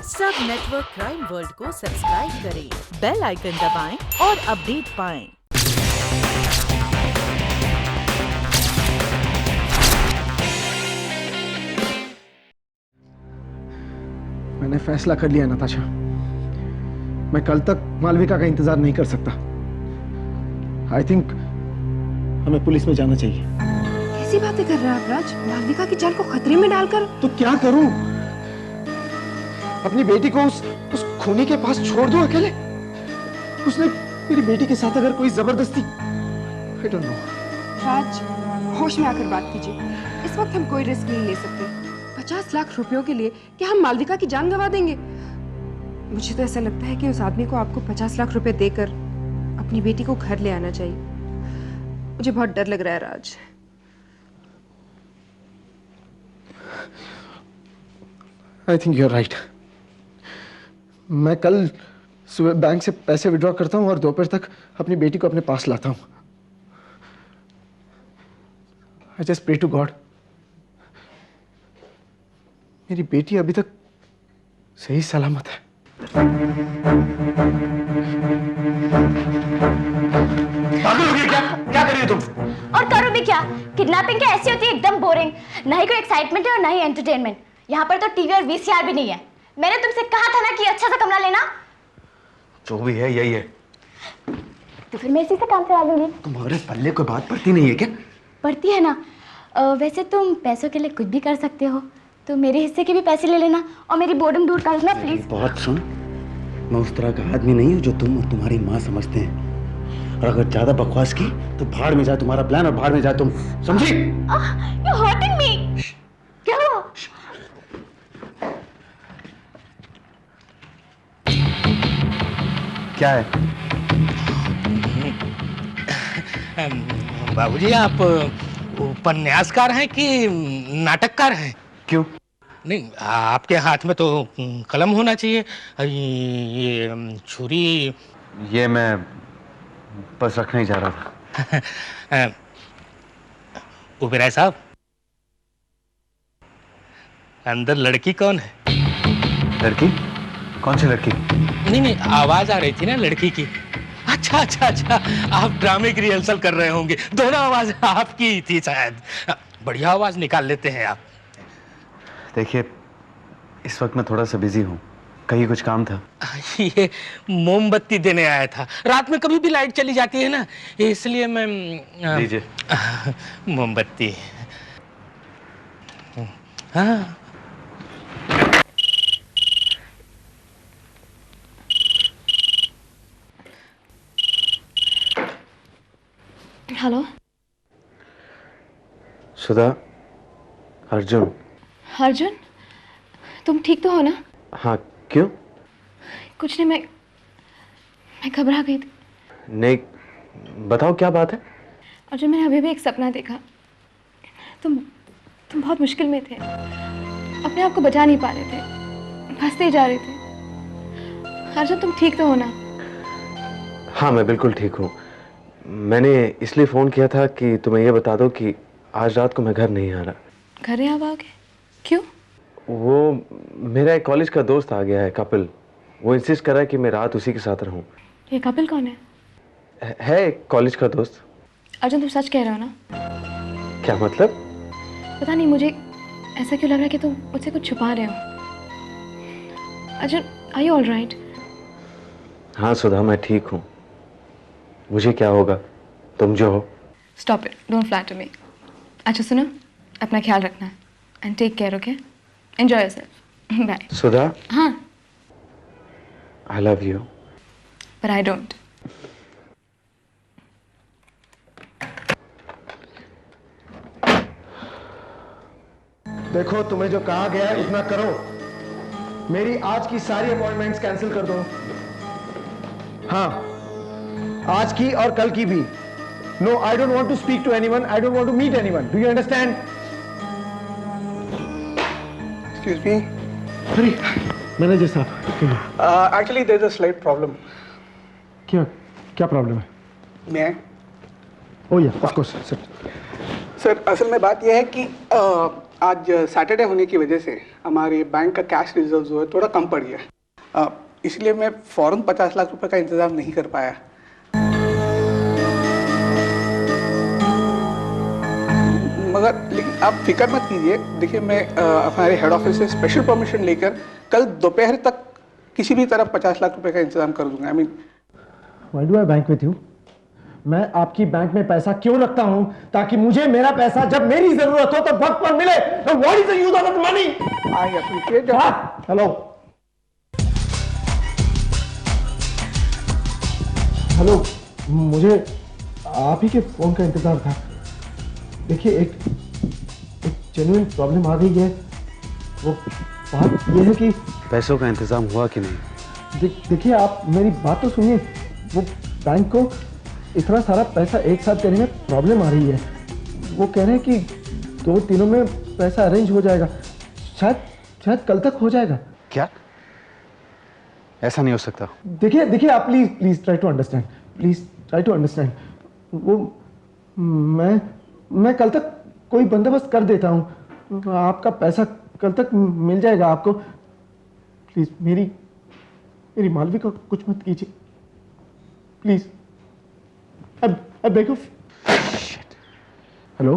सब network crime world को subscribe करें, बेल आइकन दबाएं और अपडेट पाएं। मैंने फैसला कर लिया नताशा, मैं कल तक मालविका का इंतजार नहीं कर सकता। आई थिंक हमें पुलिस में जाना चाहिए। कैसी बातें कर रहे हैं आप राज? मालविका की जान को खतरे में डालकर? तो क्या करूं? अपनी बेटी को उस खूनी के पास छोड़ दूं अकेले? उसने मेरी बेटी के साथ अगर कोई जबरदस्ती, आई डोंट नो। राज, होश में आकर बात कीजिए। इस वक्त हम कोई रिस्क नहीं ले सकते। 50 लाख रुपयों के लिए क्या हम मालविका की जान गंवा देंगे? मुझे तो ऐसा लगता है कि उस आदमी को आपको 50 लाख रुपए देकर अपनी बेटी को घर ले आना चाहिए। मुझे बहुत डर लग रहा है Raj. I think you are right. मैं कल सुबह बैंक से पैसे विड्रॉ करता हूं और दोपहर तक अपनी बेटी को अपने पास लाता हूं। I just pray to God मेरी बेटी अभी तक सही सलामत है। पागल हो गई क्या? क्या कर रही हो तुम? और करो भी क्या? किडनैपिंग क्या ऐसी होती है, एकदम बोरिंग। ना ही कोई एक्साइटमेंट है और ना ही एंटरटेनमेंट। यहाँ पर तो टीवी और वीसीआर भी नहीं है। मैंने तुमसे कहा था ना कि अच्छा सा कमरा लेना। जो भी है यही है। तो फिर मैं इसी से काम चला दूंगी। तुम्हारे पल्ले कोई बात पड़ती नहीं है क्या? पड़ती है ना। वैसे तुम पैसों के लिए कुछ भी कर सकते हो, तो मेरे हिस्से के भी पैसे ले लेना और मेरी बोर्डम दूर कर देना प्लीज। बहुत सुन, मैं उस तरह का आदमी नहीं हूँ जो तुम और तुम्हारी माँ समझते हैं। और अगर ज्यादा बकवास की तो भाड़ में जाए तुम्हारा प्लान और भाड़ में जाए तुम, समझी? You hurting me. क्या हुआ? क्या है? बाबूजी, आप उपन्यासकार हैं कि नाटककार हैं? क्यों? नहीं, आपके हाथ में तो कलम होना चाहिए। ये छुरी। ये मैं बस रखने ही जा रहा था। उबेराय साहब, अंदर लड़की कौन है? लड़की? कौन सी लड़की? नहीं, आवाज आ रही थी ना लड़की की। अच्छा, आप ड्रामे की रिहर्सल कर रहे होंगे। दोनों आवाज आपकी ही थी शायद। बढ़िया आवाज निकाल लेते हैं आप। देखिए, इस वक्त मैं थोड़ा सा बिजी हूँ। कहीं कुछ काम था? ये मोमबत्ती देने आया था। रात में कभी भी लाइट चली जाती है ना, इसलिए मैं लीजिए। मोमबत्ती। हाँ। हेलो सुधा, अर्जुन। अर्जुन, तुम ठीक तो हो ना? हाँ, क्यों? कुछ नहीं, मैं घबरा गई थी। नहीं, बताओ क्या बात है? अर्जुन, मैंने अभी भी एक सपना देखा। तुम बहुत मुश्किल में थे, अपने आप को बचा नहीं पा रहे थे, फंसते जा रहे थे। अर्जुन, तुम ठीक तो हो ना? हाँ, मैं बिल्कुल ठीक हूँ। मैंने इसलिए फ़ोन किया था कि तुम्हें यह बता दो कि आज रात को मैं घर नहीं आ रहा। घर नहीं आ पाओगे? क्यों? वो मेरा एक कॉलेज का दोस्त आ गया है, कपिल। वो इंसिस्ट कर रहा है कि मैं रात उसी के साथ रहूं। ये कपिल कौन है? है एक कॉलेज का दोस्त। अर्जुन, तुम सच कह रहे हो ना? क्या मतलब? पता नहीं, मुझे ऐसा क्यों लग रहा है कि तुम मुझसे कुछ छुपा रहे हो। Arjun, are you all right? हाँ सुधा, मैं ठीक हूँ। मुझे क्या होगा, तुम जो हो। Stop it, don't flatter me. अच्छा सुनो, अपना ख्याल रखना and take care, okay? Enjoy yourself. Bye. Sudha. हाँ। I love you. But I don't. देखो, तुम्हें जो कहा गया है उतना करो। मेरी आज की सारी अपॉइंटमेंट्स कैंसिल कर दो। हाँ, आज की और कल की भी। No, I don't want to speak to anyone, I don't want to meet anyone. Do you understand? Excuse me. अरे मैनेजर साहब, Actually, there's a slight problem. क्या प्रॉब्लम है? मैं ओह या, ऑफ कोर्स सर। सर, असल में बात यह है कि आज सैटरडे होने की वजह से हमारे बैंक का कैश रिजर्व जो है थोड़ा कम पड़ गया, इसलिए मैं फ़ौरन 50 लाख रुपए का इंतज़ाम नहीं कर पाया। मगर लेकिन आप फिक्र मत कीजिए, देखिए मैं हमारे हेड ऑफिस से स्पेशल परमिशन लेकर कल दोपहर तक किसी भी तरह 50 लाख रुपए का इंतजाम कर दूंगा। I mean why do I bank with you? मैं आपकी बैंक में पैसा क्यों रखता हूं? ताकि मुझे मेरा पैसा जब मेरी जरूरत हो तो वक्त पर मिले। What is the use of that money? I appreciate. Hello hello, मुझे आप ही के फोन का इंतजार था। देखिए एक जेन्युइन प्रॉब्लम आ गई है। वो बात ये है कि पैसों का इंतजाम हुआ कि नहीं? देखिए आप मेरी बात तो सुनिए। वो बैंक को इतना सारा पैसा एक साथ देने में प्रॉब्लम आ रही है। वो कह रहे हैं कि 2 दिनों में पैसा अरेंज हो जाएगा। शायद कल तक हो जाएगा। क्या? ऐसा नहीं हो सकता। देखिए आप please try to understand. Please try to understand. वो मैं कल तक कोई बंदोबस्त कर देता हूँ। आपका पैसा कल तक मिल जाएगा आपको। प्लीज मेरी मालवी को कुछ मत कीजिए please. I beg of। Hello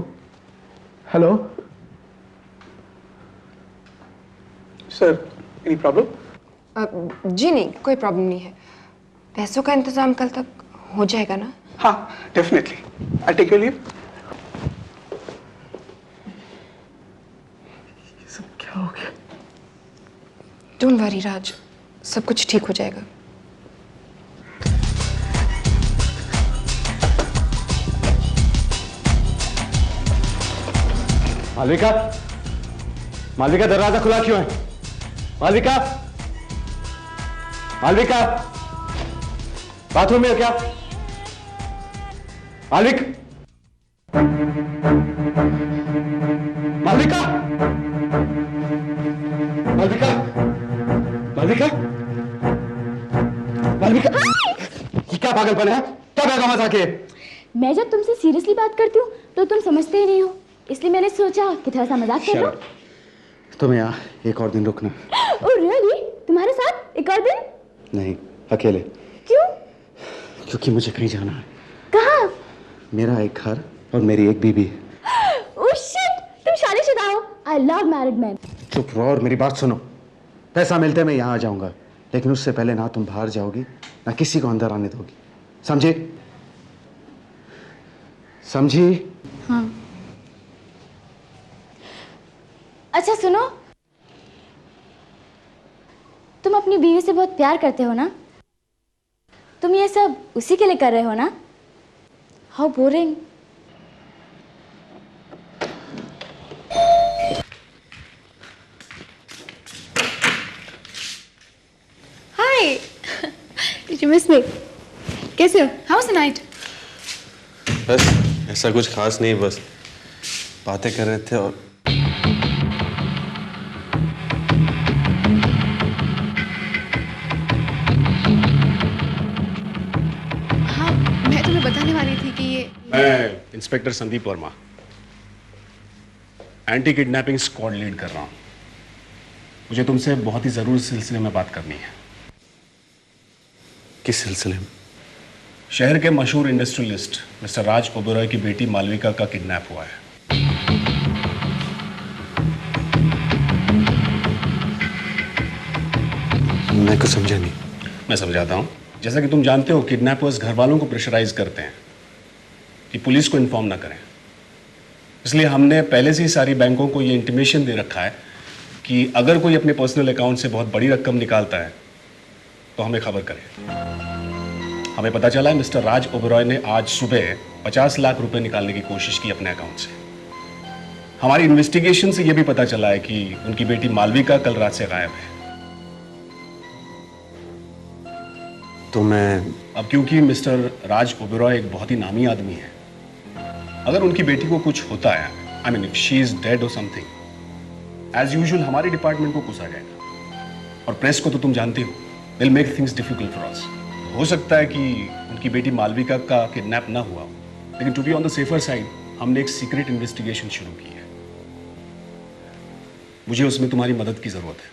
sir, any problem? जी नहीं, कोई प्रॉब्लम नहीं है। पैसों का इंतजाम कल तक हो जाएगा ना? हाँ, definitely. I take your leave. सब क्या हो गया? डोंट वरी राज, सब कुछ ठीक हो जाएगा। मालविका दरवाजा खुला क्यों है? मालविका बाथरूम में हो क्या? मालविका ये क्या पागलपन है? क्या बेगम आके? मैं जब तुमसे सीरियसली बात करती हूँ तो तुम समझते ही नहीं हो, इसलिए मैंने सोचा कि थोड़ा सा मजाक कर लो। तुम यहाँ एक और दिन रुकना। Oh really? तुम्हारे साथ एक और दिन? नहीं, अकेले। क्यों? क्योंकि मुझे कहीं जाना है। कहाँ? मेरा एक घर और मेरी एक बीबी। ओह शिट, तुम शादीशुदा हो। I love married man. चुप रहो और मेरी बात सुनो। पैसा मिलते मैं यहाँ आ जाऊंगा, लेकिन उससे पहले ना तुम बाहर जाओगी ना किसी को अंदर आने दोगी। समझी? हाँ। अच्छा सुनो, तुम अपनी बीवी से बहुत प्यार करते हो ना? तुम ये सब उसी के लिए कर रहे हो ना? How boring. Hi, did you miss मी? कैसे हो? How was the night? बस ऐसा कुछ खास नहीं, बस बातें कर रहे थे। और हाँ, मैं तुम्हें बताने वाली थी कि ये मैं inspector Sandeep Verma anti kidnapping squad lead कर रहा हूं। मुझे तुमसे बहुत ही जरूरी सिलसिले में बात करनी है। किस सिलसिले में? शहर के मशहूर इंडस्ट्रियलिस्ट मिस्टर राज ओबेरॉय की बेटी मालविका का किडनैप हुआ है। मैं कुछ समझा नहीं। मैं समझाता हूं। जैसा कि तुम जानते हो, किडनैपर्स घर वालों को प्रेशराइज करते हैं कि पुलिस को इन्फॉर्म ना करें। इसलिए हमने पहले से ही सारी बैंकों को ये इंटीमेशन दे रखा है कि अगर कोई अपने पर्सनल अकाउंट से बहुत बड़ी रकम निकालता है तो हमें खबर करें। हमें पता चला है मिस्टर राज ओबेरॉय ने आज सुबह 50 लाख रुपए निकालने की कोशिश की अपने अकाउंट से। हमारी इन्वेस्टिगेशन से यह भी पता चला है कि उनकी बेटी मालविका कल रात से गायब है। तो मैं अब क्योंकि मिस्टर राज ओबेरॉय एक बहुत ही नामी आदमी है, अगर उनकी बेटी को कुछ होता है, I mean if she is dead और समथिंग, एज यूजुअल हमारे डिपार्टमेंट को गुस्सा जाएगा। और प्रेस को तो तुम जानते हो, will make things difficult for us. हो सकता है कि उनकी बेटी मालविका का किडनैप ना हुआ हो, लेकिन to be on the safer side हमने एक सीक्रेट इन्वेस्टिगेशन शुरू की है। मुझे उसमें तुम्हारी मदद की जरूरत है।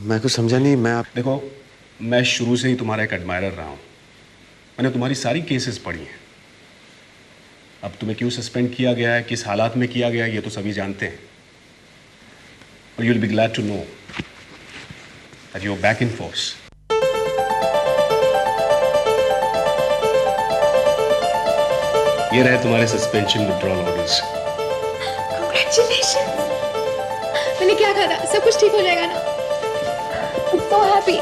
मैं कुछ समझा नहीं। देखो, मैं शुरू से ही तुम्हारा एक एडमायरर रहा हूं। मैंने तुम्हारी सारी केसेस पढ़ी हैं। अब तुम्हें क्यों सस्पेंड किया गया है, किस हालात में किया गया है, ये तो सभी जानते हैं। और you will be glad to know that you are back in force. ये रहे तुम्हारे सस्पेंशन विड्रॉल ऑर्डर्स। Congratulations! मैंने क्या कहा था, सब कुछ ठीक हो जाएगा ना? I'm so happy.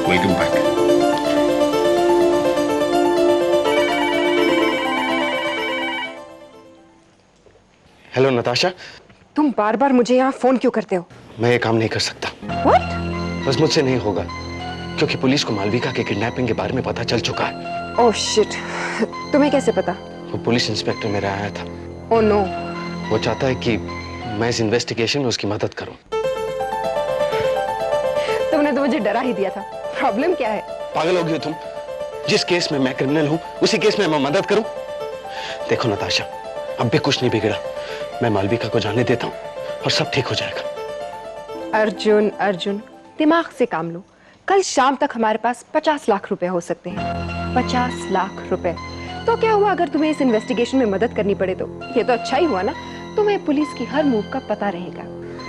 Welcome back. Hello Natasha. तुम बार बार मुझे यहाँ फोन क्यों करते हो? मैं ये काम नहीं कर सकता। What? बस मुझसे नहीं होगा, क्योंकि पुलिस को मालविका के किडनैपिंग के बारे में पता चल चुका है। ओह शिट, तुम्हें कैसे पता? वो पुलिस इंस्पेक्टर मेरा आया था। Oh no. वो चाहता है कि मैं इस इन्वेस्टिगेशन में उसकी मदद करूं। तुमने तो मुझे डरा ही दिया था। प्रॉब्लम क्या है? पागल हो गई हो तुम? जिस केस में मैं क्रिमिनल हूं, उसी केस में मैं मदद करूं? देखो नताशा, अब भी कुछ नहीं बिगड़ा। मैं मालविका को जाने देता हूं और सब ठीक हो जाएगा। अर्जुन, अर्जुन, दिमाग से काम लो। कल शाम तक हमारे पास 50 लाख रुपए हो सकते हैं। 50 लाख रुपए। तो क्या हुआ अगर तुम्हें इस इन्वेस्टिगेशन में मदद करनी पड़े तो? ये तो अच्छा ही हुआ ना, तुम्हें पुलिस की हर मूव का पता रहेगा।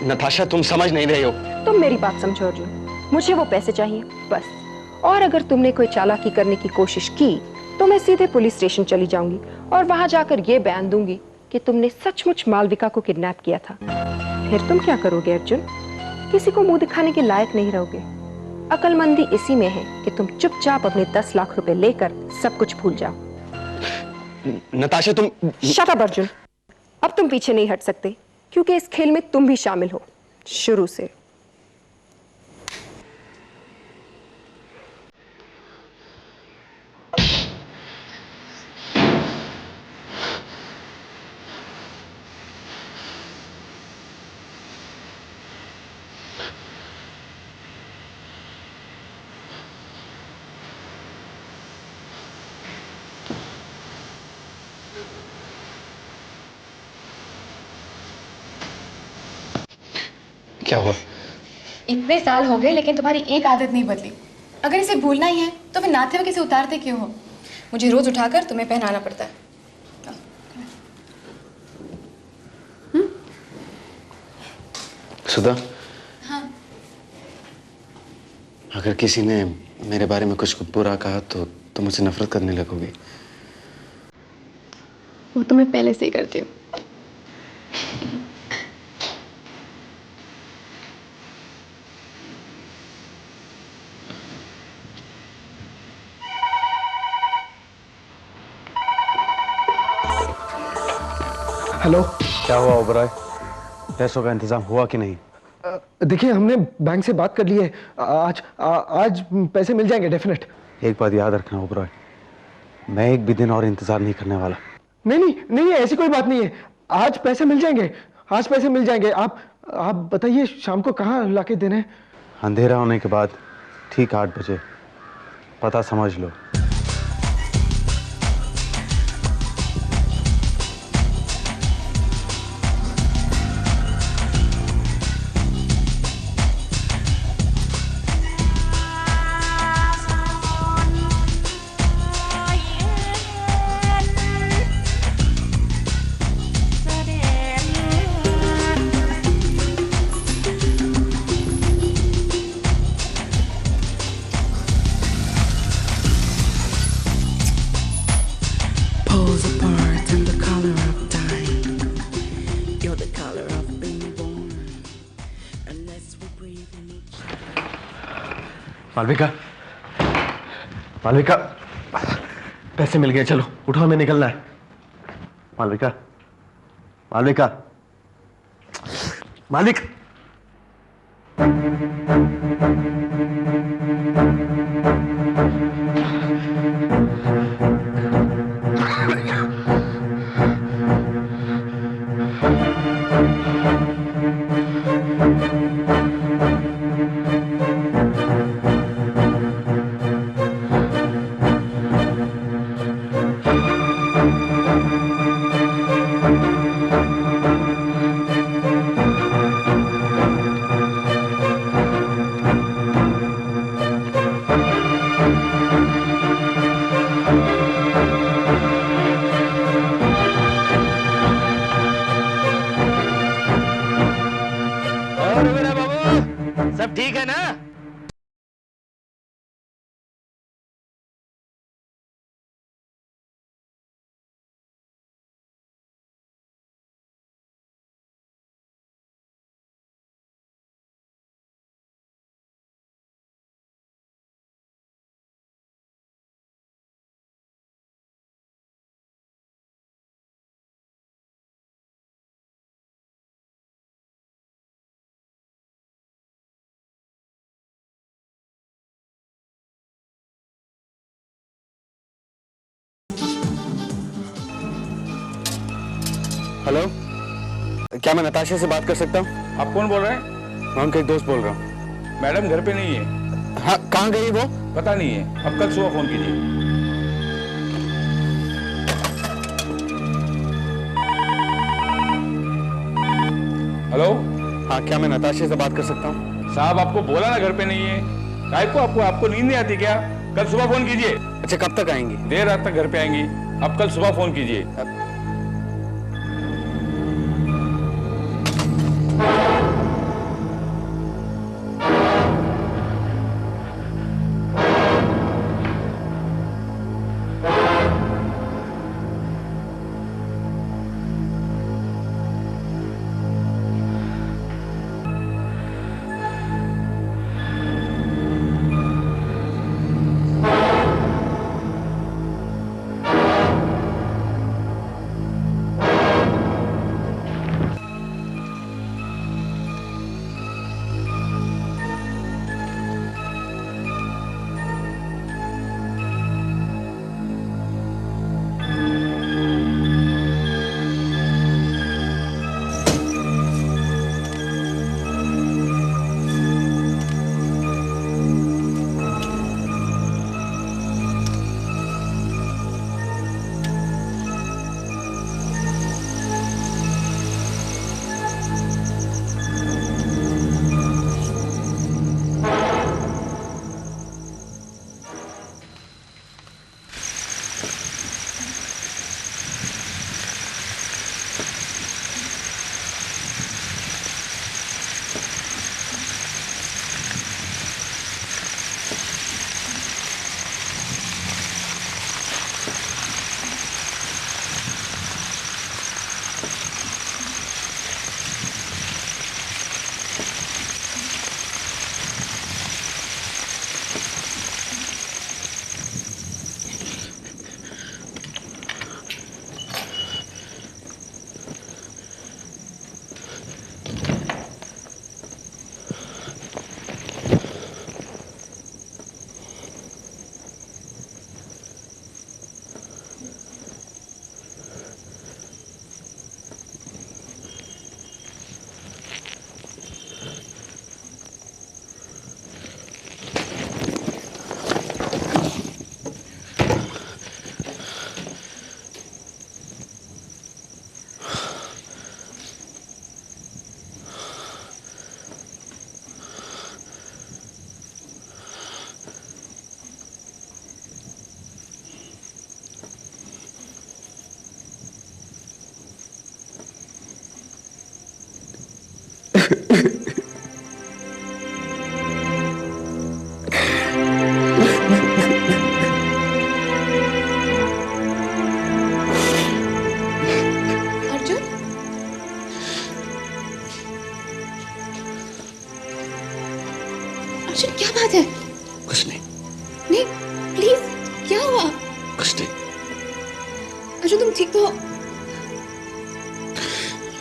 नताशा, तुम समझ नहीं रहे हो। तुम मेरी बात समझो अर्जुन, मुझे वो पैसे चाहिए बस। और अगर तुमने कोई चालाकी करने की कोशिश की तो मैं सीधे पुलिस स्टेशन चली जाऊंगी और वहां जाकर ये बयान दूंगी कि तुमने सचमुच मालविका को किडनैप किया था। फिर तुम क्या करोगे अर्जुन? किसी को मुंह दिखाने के लायक नहीं रहोगे। अकलमंदी इसी में है कि तुम चुपचाप अपने 10 लाख रुपए लेकर सब कुछ भूल जाओ। नताशा, तुम शट अप अर्जुन। अब तुम पीछे नहीं हट सकते, क्योंकि इस खेल में तुम भी शामिल हो शुरू से। क्या हुआ? इतने साल हो गए लेकिन तुम्हारी एक आदत नहीं बदली। अगर इसे भूलना ही है तो फिर नाते हुए इसे उतारते क्यों हो? मुझे रोज उठाकर तुम्हें पहनाना पड़ता है। सुधा, हाँ। अगर किसी ने मेरे बारे में कुछ बुरा कहा तो तुम मुझसे नफरत करने लगोगी। वो तो मैं पहले से ही करती हूँ। हेलो। क्या हुआ ओबराय? पैसों का इंतजाम हुआ कि नहीं? देखिए, हमने बैंक से बात कर ली है। आज पैसे मिल जाएंगे डेफिनेट। एक बात याद रखना ओबराय, मैं एक भी दिन और इंतजार नहीं करने वाला। नहीं नहीं नहीं, ऐसी कोई बात नहीं है। आज पैसे मिल जाएंगे, आज पैसे मिल जाएंगे। आप बताइए शाम को कहाँ लाके देने हैं? अंधेरा होने के बाद ठीक 8 बजे। पता समझ लो। Poles apart and the color of time. You're the color of being born. Unless we breathe in each Malvika, Malvika, पैसे मिल गए। चलो उठो, हमें निकलना है। मालविका, मालविका, मालिक। है ना? हेलो, क्या मैं नताशा से बात कर सकता हूँ? आप कौन बोल रहे हैं? मैं उनका एक दोस्त बोल रहा हूँ। मैडम घर पे नहीं है। हाँ, कहाँ गई वो? पता नहीं है, अब कल सुबह फोन कीजिए। हेलो। हाँ, क्या मैं नताशा से बात कर सकता हूँ? साहब आपको बोला ना घर पे नहीं है। काय को आपको नींद नहीं आती क्या? कल सुबह फोन कीजिए। अच्छा, कब तक आएंगी? देर रात तक घर पे आएंगी। अब कल सुबह फोन कीजिए। अर्जुन क्या बात है? कुछ नहीं। नहीं प्लीज, क्या हुआ? कुछ नहीं। अर्जुन तुम ठीक तो हो?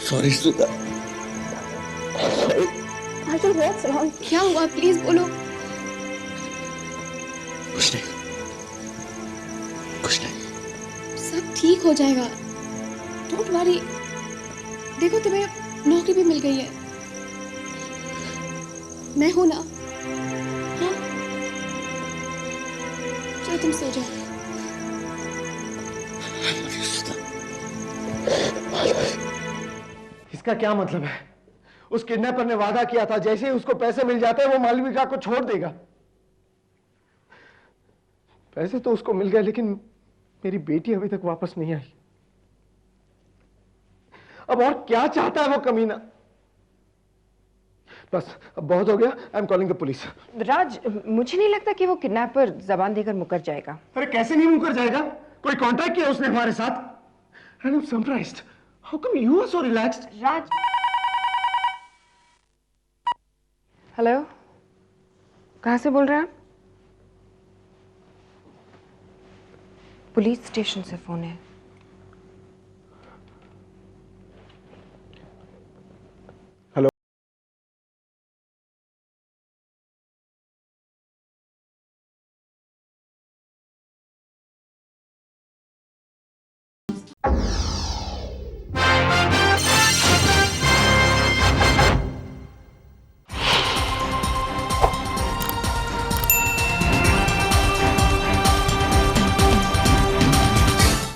Sorry Sudha. Arjun what's wrong? क्या हुआ प्लीज बोलो। कुछ नहीं, कुछ नहीं। सब ठीक हो जाएगा, डोंट वरी। देखो तुम्हें नौकरी भी मिल गई है, मैं हूं ना। हाँ चलो तुम सो जाओ। इसका क्या मतलब है? उस किडनैपर ने वादा किया था जैसे ही उसको पैसे मिल जाते हैं वो मालविका को छोड़ देगा। पैसे तो उसको मिल गए लेकिन मेरी बेटी अभी तक वापस नहीं आई। अब और क्या चाहता है वो कमीना? बस अब बहुत हो गया, I am calling the police. Raj, मुझे नहीं लगता कि वो किडनैपर जबान देकर मुकर जाएगा। अरे कैसे नहीं मुकर जाएगा? कोई कॉन्ट्रैक्ट किया उसने हमारे साथ। And I am surprised, how come you are so relaxed? Raj, hello, कहाँ से बोल रहे हैं आप? पुलिस स्टेशन से फोन है।